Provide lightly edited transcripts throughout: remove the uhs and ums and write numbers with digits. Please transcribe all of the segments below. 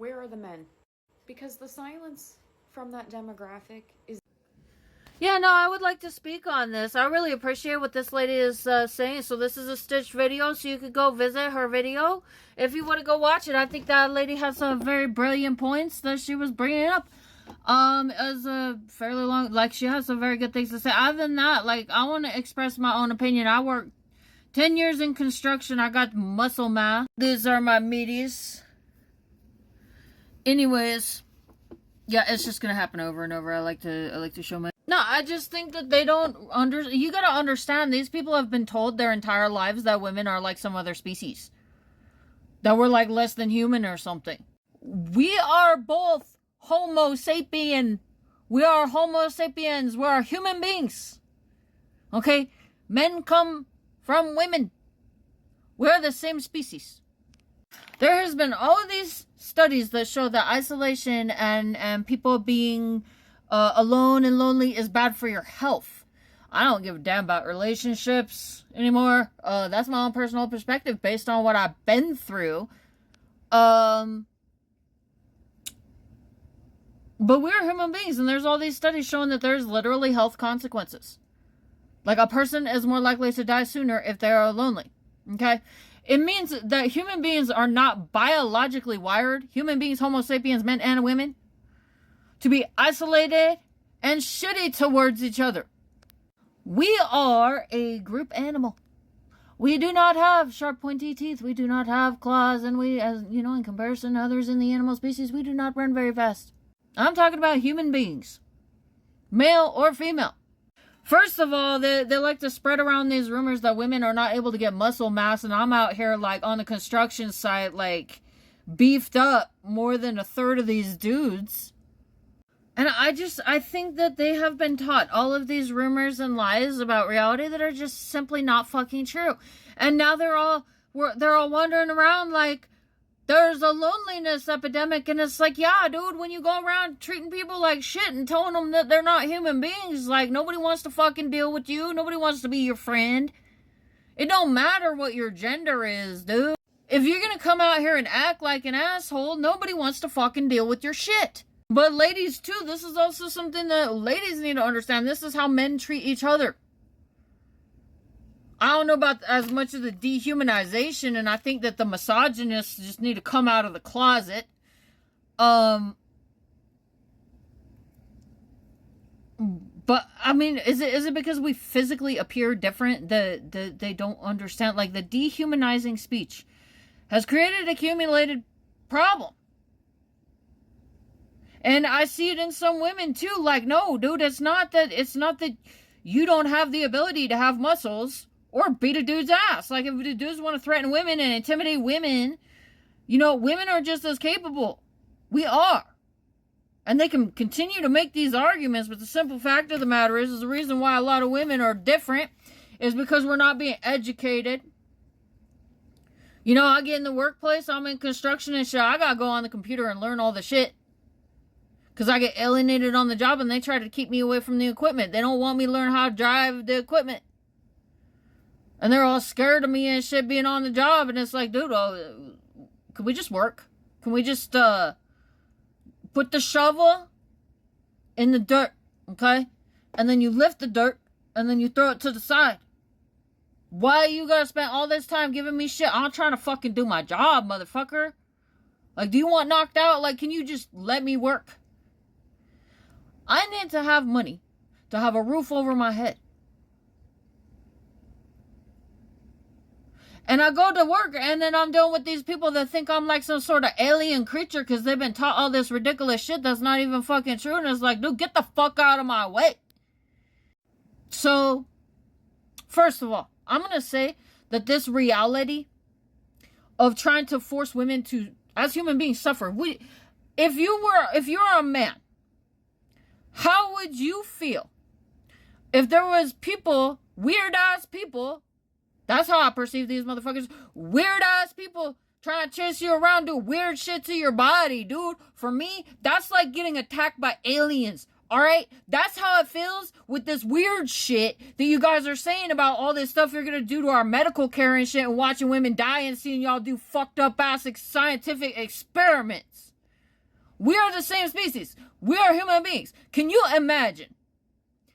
Where are the men? Because the silence from that demographic is... Yeah, no, I would like to speak on this. I really appreciate what this lady is saying. So this is a stitched video, so you could go visit her video if you want to go watch it. I think that lady has some very brilliant points that she was bringing up. As a fairly long, like, she has some very good things to say. Other than that, like, I want to express my own opinion. I worked 10 years in construction. I got muscle mass. These are my meaties. Anyways, yeah, it's just gonna happen over and over. I like to show my... No, I just think that they don't you gotta understand, these people have been told their entire lives that women are like some other species. That we're like less than human or something. We are both Homo sapien. We are Homo sapiens. We are human beings. Okay? Men come from women. We're the same species. There has been all of these studies that show that isolation and people being alone and lonely is bad for your health. I don't give a damn about relationships anymore. That's my own personal perspective based on what I've been through. But we're human beings, and there's all these studies showing that there's literally health consequences. Like, a person is more likely to die sooner if they are lonely. Okay? It means that human beings are not biologically wired, human beings, Homo sapiens, men and women, to be isolated and shitty towards each other. We are a group animal. We do not have sharp pointy teeth. We do not have claws. And we, as you know, in comparison to others in the animal species, we do not run very fast. I'm talking about human beings. Male or female. First of all, they like to spread around these rumors that women are not able to get muscle mass. And I'm out here, like, on the construction site, like, beefed up more than a third of these dudes. And I think that they have been taught all of these rumors and lies about reality that are just simply not fucking true. And now they're all wandering around like there's a loneliness epidemic, and it's like, yeah, dude, when you go around treating people like shit and telling them that they're not human beings, like, nobody wants to fucking deal with you. Nobody wants to be your friend. It don't matter what your gender is, dude. If you're gonna come out here and act like an asshole, nobody wants to fucking deal with your shit. But ladies, too, this is also something that ladies need to understand. This is how men treat each other. I don't know about as much of the dehumanization, and I think that the misogynists just need to come out of the closet. But, I mean, is it because we physically appear different that they don't understand? Like, the dehumanizing speech has created an accumulated problem. And I see it in some women too. Like, no, dude, it's not that you don't have the ability to have muscles or beat a dude's ass. Like, if the dudes want to threaten women and intimidate women, you know, women are just as capable. We are. And they can continue to make these arguments, but the simple fact of the matter is the reason why a lot of women are different is because we're not being educated. You know, I get in the workplace, I'm in construction and shit, I gotta go on the computer and learn all the shit. Because I get alienated on the job and they try to keep me away from the equipment. They don't want me to learn how to drive the equipment. And they're all scared of me and shit being on the job. And it's like, dude, can we just work? Can we just put the shovel in the dirt, okay? And then you lift the dirt and then you throw it to the side. Why you gotta spend all this time giving me shit? I'm trying to fucking do my job, motherfucker. Like, do you want knocked out? Like, can you just let me work? I need to have money to have a roof over my head. And I go to work and then I'm dealing with these people that think I'm like some sort of alien creature because they've been taught all this ridiculous shit that's not even fucking true. And it's like, dude, get the fuck out of my way. So, first of all, I'm going to say that this reality of trying to force women to, as human beings, suffer. If you're a man, how would you feel if there was people, weird ass people, that's how I perceive these motherfuckers, weird ass people trying to chase you around, do weird shit to your body, dude? For me, that's like getting attacked by aliens. Alright? That's how it feels with this weird shit that you guys are saying about all this stuff you're gonna do to our medical care and shit and watching women die and seeing y'all do fucked up ass scientific experiments. We are the same species. We are human beings. Can you imagine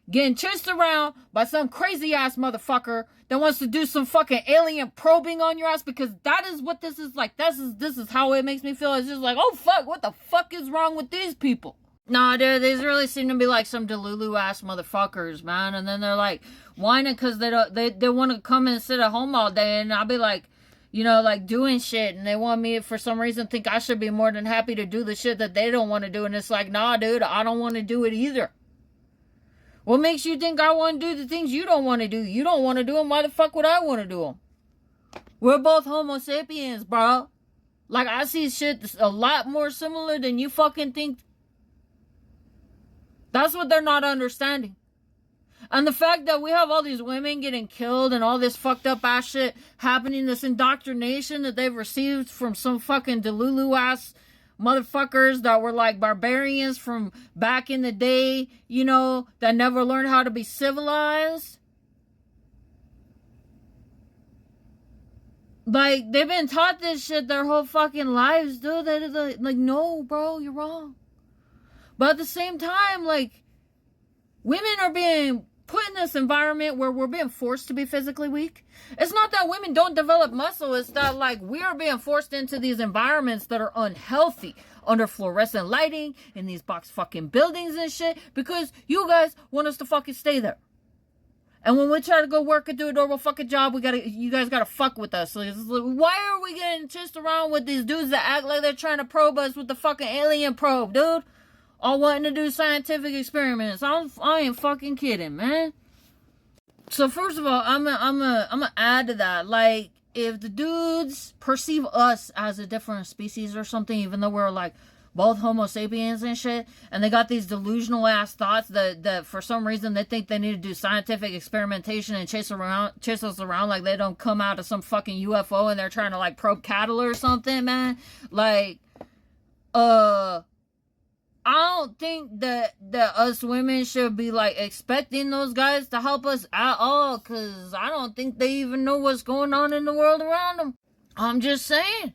getting chased around by some crazy ass motherfucker that wants to do some fucking alien probing on your ass? Because that is what this is like. This is how it makes me feel. It's just like, oh fuck, what the fuck is wrong with these people? Nah, dude, these really seem to be like some Delulu ass motherfuckers, man. And then they're like whining because they want to come and sit at home all day, and I'll be like, you know, like doing shit, and they want me for some reason think I should be more than happy to do the shit that they don't want to do, and it's like, nah, dude, I don't want to do it either. What makes you think I want to do the things you don't want to do? You don't want to do them. Why the fuck would I want to do them? We're both Homo sapiens, bro. Like, I see shit that's a lot more similar than you fucking think. That's what they're not understanding. And the fact that we have all these women getting killed and all this fucked up ass shit happening, this indoctrination that they've received from some fucking Delulu ass motherfuckers that were like barbarians from back in the day, you know, that never learned how to be civilized. Like, they've been taught this shit their whole fucking lives, dude. They're like, no, bro, you're wrong. But at the same time, like, women are being put in this environment where we're being forced to be physically weak. It's not that women don't develop muscle. It's that, like, we are being forced into these environments that are unhealthy, under fluorescent lighting, in these box fucking buildings and shit, because you guys want us to fucking stay there. And when we try to go work and do a normal fucking job, you guys gotta fuck with us. Like, why are we getting chased around with these dudes that act like they're trying to probe us with the fucking alien probe, dude? All wanting to do scientific experiments. I ain't fucking kidding, man. So first of all, I'm gonna add to that. Like, if the dudes perceive us as a different species or something, even though we're like both Homo sapiens and shit, and they got these delusional ass thoughts that for some reason they think they need to do scientific experimentation and chase us around like they don't come out of some fucking UFO and they're trying to like probe cattle or something, man. Like, I don't think that us women should be, like, expecting those guys to help us at all, because I don't think they even know what's going on in the world around them. I'm just saying.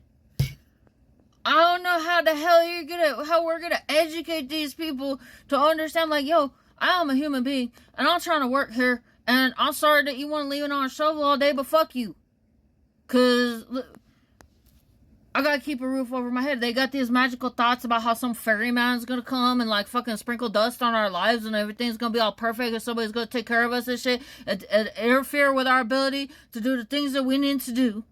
I don't know how the hell how we're gonna educate these people to understand, like, yo, I am a human being, and I'm trying to work here, and I'm sorry that you want to leave it on a shovel all day, but fuck you. Because I gotta keep a roof over my head. They got these magical thoughts about how some ferryman's gonna come and like fucking sprinkle dust on our lives and everything's gonna be all perfect and somebody's gonna take care of us and shit and interfere with our ability to do the things that we need to do.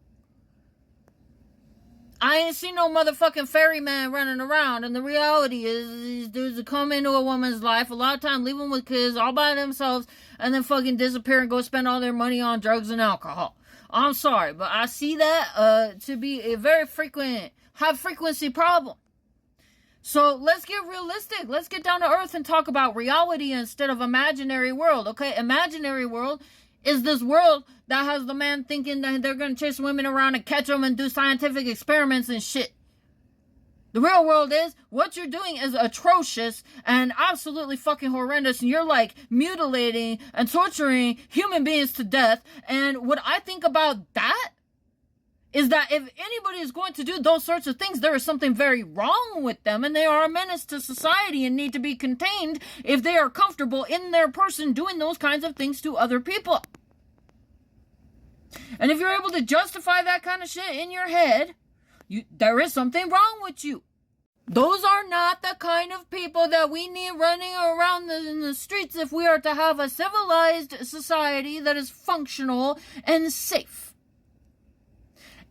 I ain't seen no motherfucking ferryman running around, and the reality is these dudes come into a woman's life a lot of time, leave them with kids all by themselves, and then fucking disappear and go spend all their money on drugs and alcohol. I'm sorry, but I see that to be a very high frequency problem. So let's get realistic. Let's get down to earth and talk about reality instead of imaginary world, okay? Imaginary world is this world that has the man thinking that they're going to chase women around and catch them and do scientific experiments and shit. The real world is, what you're doing is atrocious and absolutely fucking horrendous, and you're like mutilating and torturing human beings to death. And what I think about that is that if anybody is going to do those sorts of things, there is something very wrong with them, and they are a menace to society and need to be contained if they are comfortable in their person doing those kinds of things to other people. And if you're able to justify that kind of shit in your head, there is something wrong with you. Those are not the kind of people that we need running around in the streets if we are to have a civilized society that is functional and safe.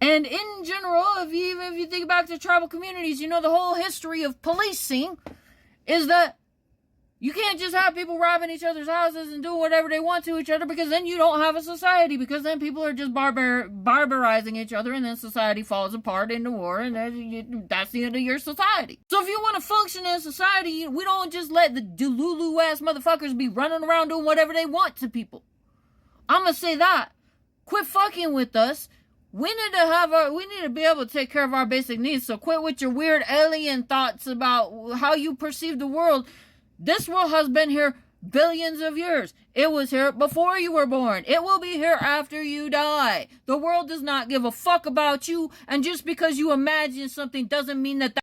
And in general, if you think back to tribal communities, you know the whole history of policing is that you can't just have people robbing each other's houses and doing whatever they want to each other, because then you don't have a society, because then people are just barbarizing each other, and then society falls apart into war, and that's the end of your society. So if you want to function in society, we don't just let the Delulu ass motherfuckers be running around doing whatever they want to people. I'm gonna say that. Quit fucking with us. We need to be able to take care of our basic needs. So quit with your weird alien thoughts about how you perceive the world. This world has been here billions of years. It was here before you were born. It will be here after you die. The world does not give a fuck about you, and just because you imagine something doesn't mean that